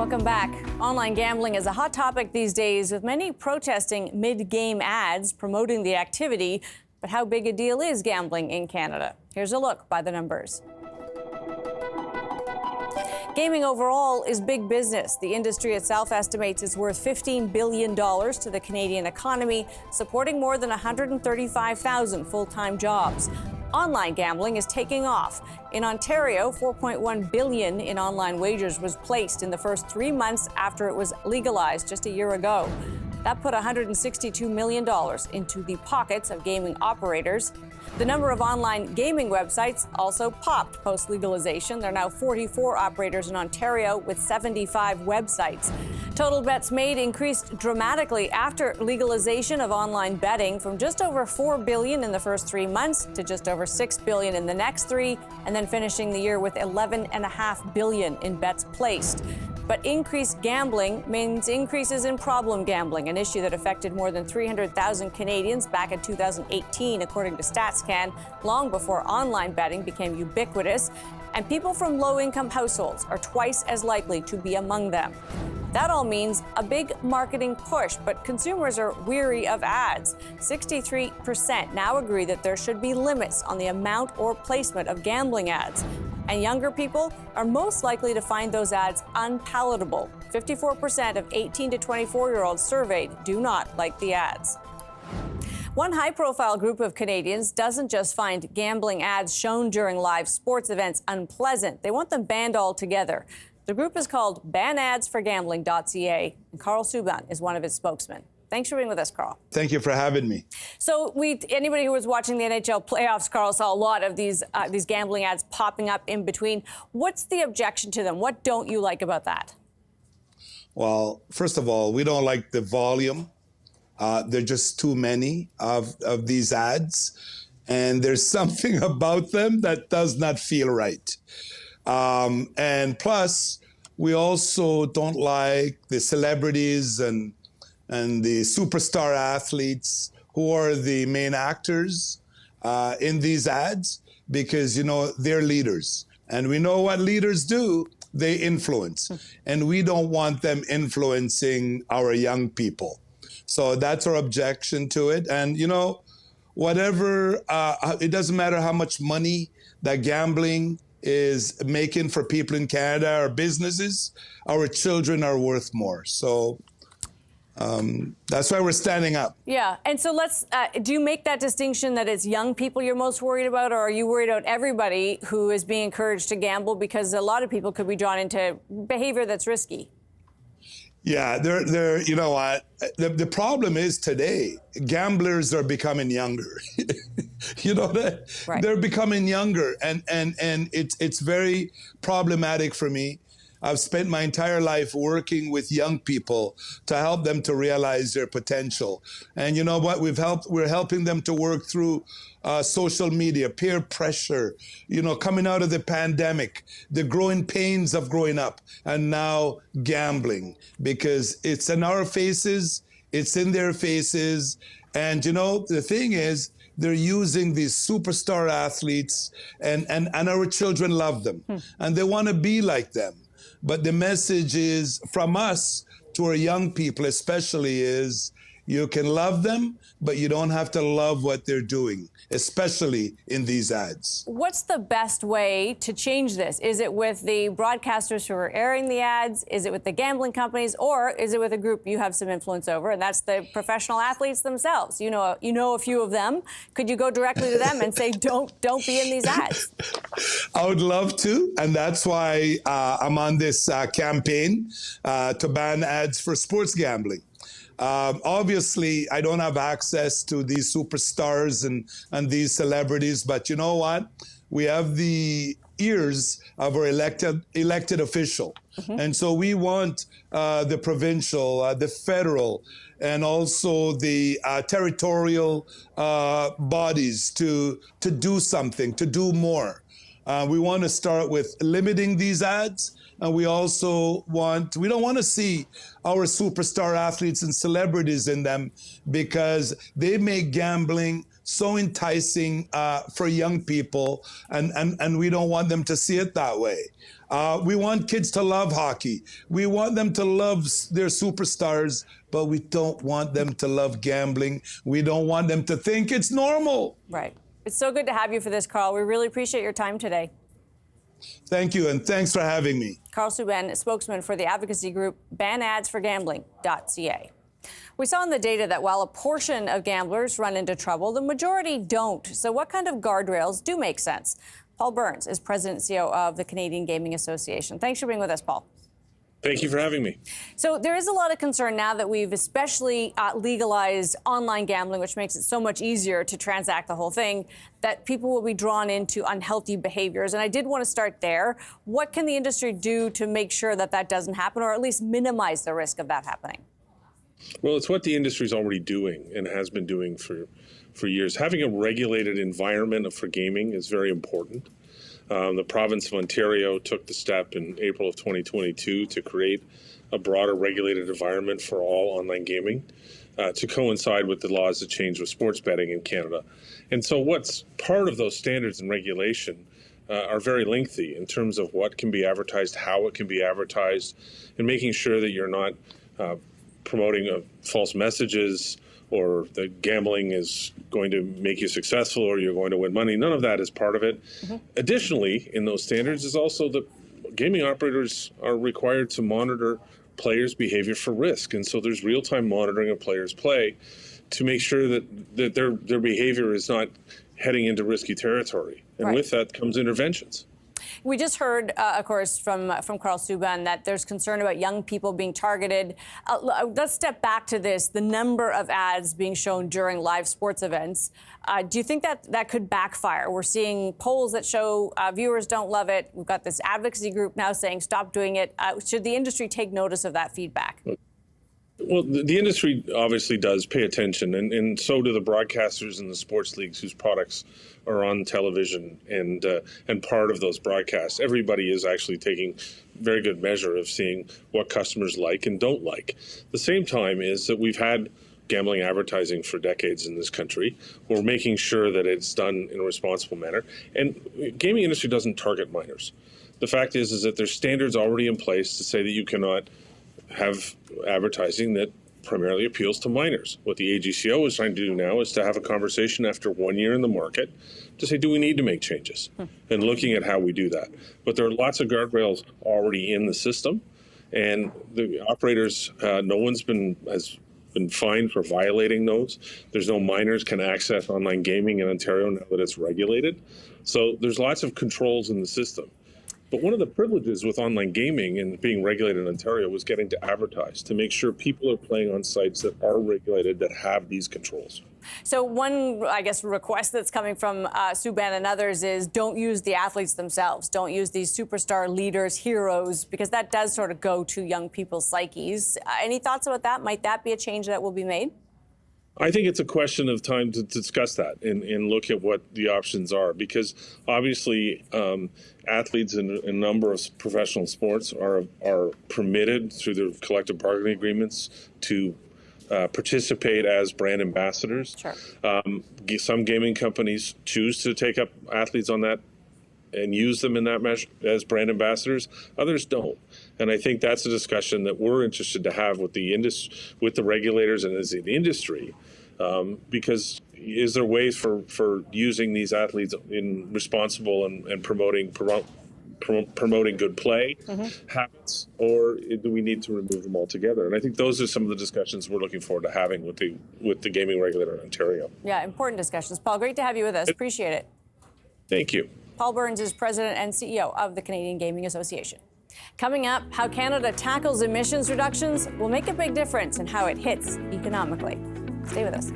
Welcome back. Online gambling is a hot topic these days, with many protesting mid-game ads promoting the activity. But how big a deal is gambling in Canada? Here's a look by the numbers. Gaming overall is big business. The industry itself estimates it's worth $15 billion to the Canadian economy, supporting more than 135,000 full-time jobs. Online gambling is taking off. In Ontario, $4.1 billion in online wagers was placed in the first 3 months after it was legalized just a year ago. That put $162 million into the pockets of gaming operators. The number of online gaming websites also popped post-legalization. There are now 44 operators in Ontario with 75 websites. Total bets made increased dramatically after legalization of online betting, from just over $4 billion in the first 3 months to just over $6 billion in the next 3, and then finishing the year with $11.5 billion in bets placed. But increased gambling means increases in problem gambling, an issue that affected more than 300,000 Canadians back in 2018, according to StatsCan, long before online betting became ubiquitous. And people from low-income households are twice as likely to be among them. That all means a big marketing push, but consumers are weary of ads. 63% now agree that there should be limits on the amount or placement of gambling ads. And younger people are most likely to find those ads unpalatable. 54% of 18 to 24-year-olds surveyed do not like the ads. One high-profile group of Canadians doesn't just find gambling ads shown during live sports events unpleasant. They want them banned altogether. The group is called BanAdsForGambling.ca, and Karl Subban is one of its spokesmen. Thanks for being with us, Karl. Thank you for having me. So anybody who was watching the NHL playoffs, Karl, saw a lot of these gambling ads popping up in between. What's the objection to them? What don't you like about that? Well, first of all, we don't like the volume. There are just too many of these ads. And there's something about them that does not feel right. And plus, we also don't like the celebrities and the superstar athletes who are the main actors in these ads, because, you know, they're leaders. And we know what leaders do. They influence. And we don't want them influencing our young people. So that's our objection to it. And, you know, whatever, it doesn't matter how much money that gambling is making for people in Canada or businesses, our children are worth more. So that's why we're standing up. Yeah. And so do you make that distinction that it's young people you're most worried about, or are you worried about everybody who is being encouraged to gamble? Because a lot of people could be drawn into behavior that's risky. Yeah, they're you know what? The problem is today, gamblers are becoming younger. You know that? Right. They're becoming younger, and it's very problematic for me. I've spent my entire life working with young people to help them to realize their potential. And you know what? We're helping them to work through social media, peer pressure, you know, coming out of the pandemic, the growing pains of growing up, and now gambling, because it's in our faces, it's in their faces. And, you know, the thing is, they're using these superstar athletes, and our children love them, and they want to be like them. But the message is from us to our young people especially is, you can love them, but you don't have to love what they're doing, especially in these ads. What's the best way to change this? Is it with the broadcasters who are airing the ads? Is it with the gambling companies? Or is it with a group you have some influence over, and that's the professional athletes themselves? You know a few of them. Could you go directly to them and say, don't be in these ads? I would love to, and that's why I'm on this campaign to ban ads for sports gambling. Obviously, I don't have access to these superstars and these celebrities, but you know what? We have the ears of our elected official. And so we want the provincial, the federal, and also the territorial bodies to do something, to do more. We want to start with limiting these ads. And we also we don't want to see our superstar athletes and celebrities in them, because they make gambling so enticing for young people, and we don't want them to see it that way. We want kids to love hockey. We want them to love their superstars, but we don't want them to love gambling. We don't want them to think it's normal. Right. It's so good to have you for this, Karl. We really appreciate your time today. Thank you, and thanks for having me. Karl Subban, spokesman for the advocacy group BanAdsForGambling.ca. We saw in the data that while a portion of gamblers run into trouble, the majority don't. So what kind of guardrails do make sense? Paul Burns is president and CEO of the Canadian Gaming Association. Thanks for being with us, Paul. Thank you for having me. So there is a lot of concern now that we've especially legalized online gambling, which makes it so much easier to transact the whole thing, that people will be drawn into unhealthy behaviors. And I did want to start there. What can the industry do to make sure that that doesn't happen, or at least minimize the risk of that happening? Well, it's what the industry is already doing and has been doing for years. Having a regulated environment for gaming is very important. The province of Ontario took the step in April of 2022 to create a broader regulated environment for all online gaming to coincide with the laws that changed with sports betting in Canada. And so what's part of those standards and regulation are very lengthy in terms of what can be advertised, how it can be advertised, and making sure that you're not promoting false messages, or that gambling is going to make you successful or you're going to win money. None of that is part of it. Mm-hmm. Additionally, in those standards is also that gaming operators are required to monitor players' behavior for risk. And so there's real-time monitoring of players' play to make sure that their behavior is not heading into risky territory. And right. With that comes interventions. We just heard, of course, from Karl Subban that there's concern about young people being targeted. Let's step back to this, the number of ads being shown during live sports events. Do you think that could backfire? We're seeing polls that show viewers don't love it. We've got this advocacy group now saying stop doing it. Should the industry take notice of that feedback? Well, the industry obviously does pay attention, and so do the broadcasters and the sports leagues whose products are on television and part of those broadcasts. Everybody is actually taking very good measure of seeing what customers like and don't like. The same time is that we've had gambling advertising for decades in this country. We're making sure that it's done in a responsible manner. And gaming industry doesn't target minors. The fact is that there's standards already in place to say that you cannot have advertising that primarily appeals to minors. What the AGCO is trying to do now is to have a conversation after 1 year in the market to say, do we need to make changes? And looking at how we do that. But there are lots of guardrails already in the system, and the operators, no one's has been fined for violating those. There's no minors can access online gaming in Ontario now that it's regulated. So there's lots of controls in the system. But one of the privileges with online gaming and being regulated in Ontario was getting to advertise, to make sure people are playing on sites that are regulated, that have these controls. So one, I guess, request that's coming from Subban and others is don't use the athletes themselves. Don't use these superstar leaders, heroes, because that does sort of go to young people's psyches. Any thoughts about that? Might that be a change that will be made? I think it's a question of time to discuss that and look at what the options are, because obviously athletes in a number of professional sports are permitted through their collective bargaining agreements to participate as brand ambassadors. Sure. Some gaming companies choose to take up athletes on that and use them in that measure as brand ambassadors. Others don't. And I think that's a discussion that we're interested to have with the regulators and as an industry, because is there ways for using these athletes in responsible and promoting good play habits, or do we need to remove them altogether? And I think those are some of the discussions we're looking forward to having with the gaming regulator in Ontario. Yeah, important discussions. Paul, great to have you with us. Appreciate it. Thank you. Paul Burns is president and CEO of the Canadian Gaming Association. Coming up, how Canada tackles emissions reductions will make a big difference in how it hits economically. Stay with us.